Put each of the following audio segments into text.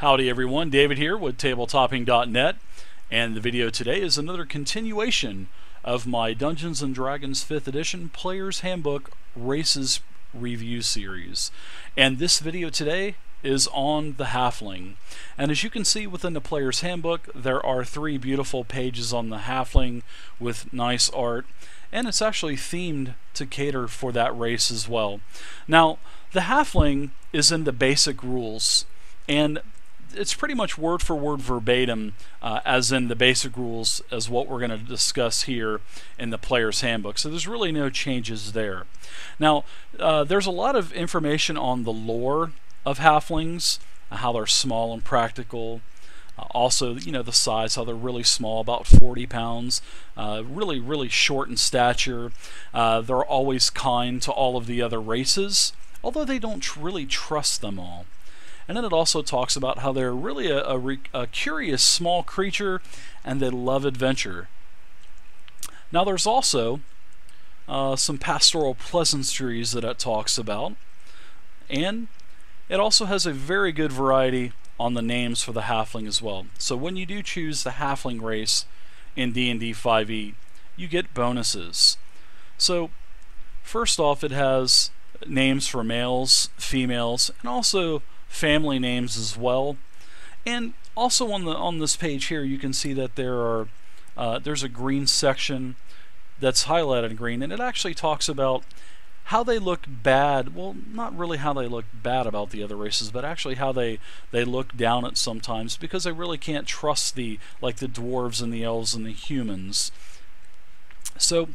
Howdy everyone, David here with TabletopPing.net, and the video today is another continuation of my Dungeons & Dragons 5th Edition Player's Handbook Races Review series. And this video today is on the Halfling. And as you can see within the Player's Handbook, there are 3 beautiful pages on the Halfling with nice art, and it's actually themed to cater for that race as well. Now, the Halfling is in the basic rules, and it's pretty much word for word verbatim as in the basic rules as what we're going to discuss here in the Player's Handbook. So there's really no changes there. Now, there's a lot of information on the lore of Halflings, how they're small and practical. Also, you know, the size, how they're really small, about 40 pounds, really short in stature. They're always kind to all of the other races, although they don't really trust them all. And then it also talks about how they're really a curious small creature and they love adventure. Now there's also some pastoral pleasantries that it talks about, and it also has a very good variety on the names for the Halfling as well. So when you do choose the Halfling race in D&D 5e, you get bonuses. So first off, it has names for males, females, and also family names as well. And also on this page here, you can see that there's a green section that's highlighted in green, and it actually talks about how they look bad. Well, not really how they look bad about the other races, but actually how they look down at sometimes, because they really can't trust the dwarves and the elves and the humans. So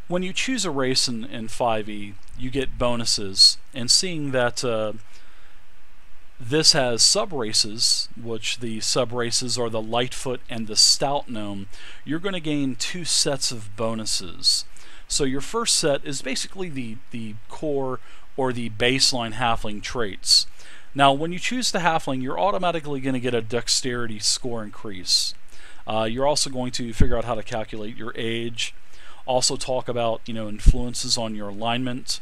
when you choose a race in 5e, you get bonuses, and seeing that this has sub-races, which the sub-races are the Lightfoot and the Stout Gnome, you're going to gain 2 sets of bonuses. So your first set is basically the core or the baseline Halfling traits. Now when you choose the Halfling, you're automatically going to get a dexterity score increase. You're also going to figure out how to calculate your age, also talk about, you know, influences on your alignment.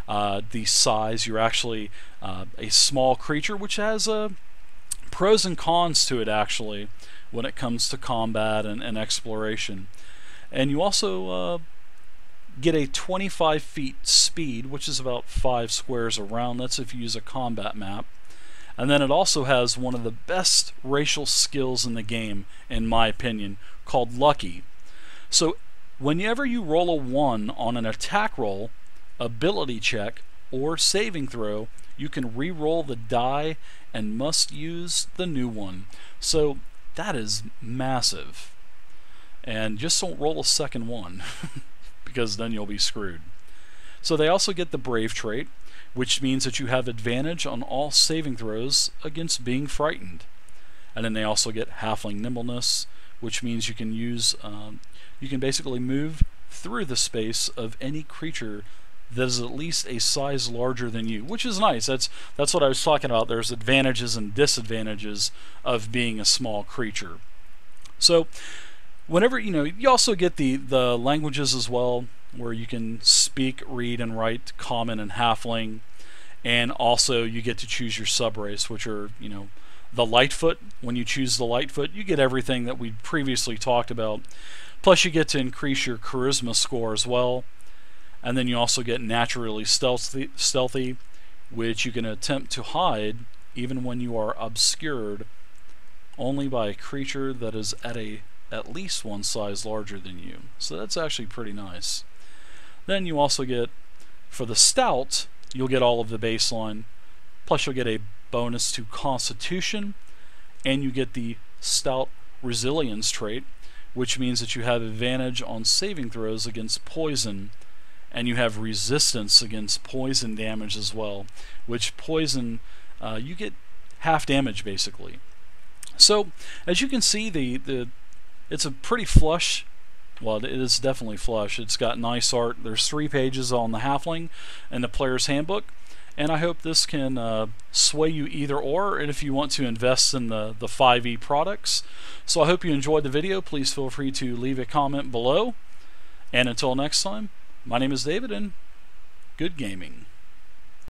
The size, you're actually a small creature, which has pros and cons to it actually when it comes to combat and exploration. And you also get a 25 feet speed, which is about 5 squares around. That's if you use a combat map. And then it also has one of the best racial skills in the game, in my opinion, called Lucky. So whenever you roll a 1 on an attack roll, ability check, or saving throw, you can re-roll the die and must use the new one. So that is massive. And just don't roll a second one because then you'll be screwed. So they also get the Brave trait, which means that you have advantage on all saving throws against being frightened. And then they also get Halfling Nimbleness, which means you can use you can basically move through the space of any creature that is at least a size larger than you, which is nice. That's what I was talking about. There's advantages and disadvantages of being a small creature. So whenever, you know, you also get the languages as well, where you can speak, read, and write Common and Halfling, and also you get to choose your subrace, which are, you know, the Lightfoot. When you choose the Lightfoot, you get everything that we previously talked about. Plus you get to increase your charisma score as well. And then you also get naturally stealthy, which you can attempt to hide even when you are obscured only by a creature that is at least 1 size larger than you. So that's actually pretty nice. Then you also get, for the Stout, you'll get all of the baseline, plus you'll get a bonus to Constitution, and you get the Stout Resilience trait, which means that you have advantage on saving throws against poison, and you have resistance against poison damage as well, which poison, you get half damage basically. So as you can see, it's a pretty flush, well, it is definitely flush. It's got nice art. There's 3 pages on the Halfling and the Player's Handbook, and I hope this can sway you either or, and if you want to invest in the 5e products. So I hope you enjoyed the video. Please feel free to leave a comment below, and until next time, my name is David, and good gaming.